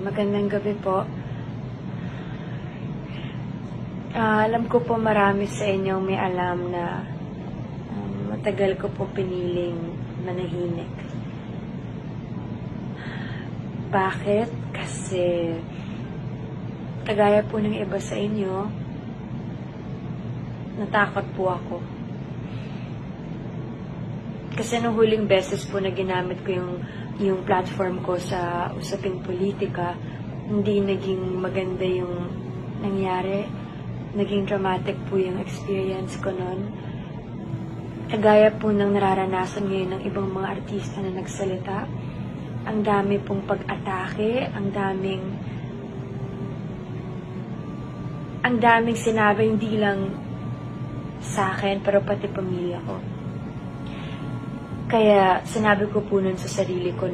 Magandang gabi po. Alam ko po marami sa inyong may alam na matagal ko po piniling manahimik. Bakit? Kasi kagaya po ng iba sa inyo, natakot po ako. Kasi nung huling beses po na ginamit ko yung platform ko sa usaping politika, hindi naging maganda yung nangyari. Naging dramatic po yung experience ko noon. Kagaya po ng nararanasan ngayon ng ibang mga artista na nagsalita. Ang dami pong pag-atake, ang daming sinabi, hindi lang sa akin, pero pati pamilya ko. Kaya sinabi ko po nun sa sarili ko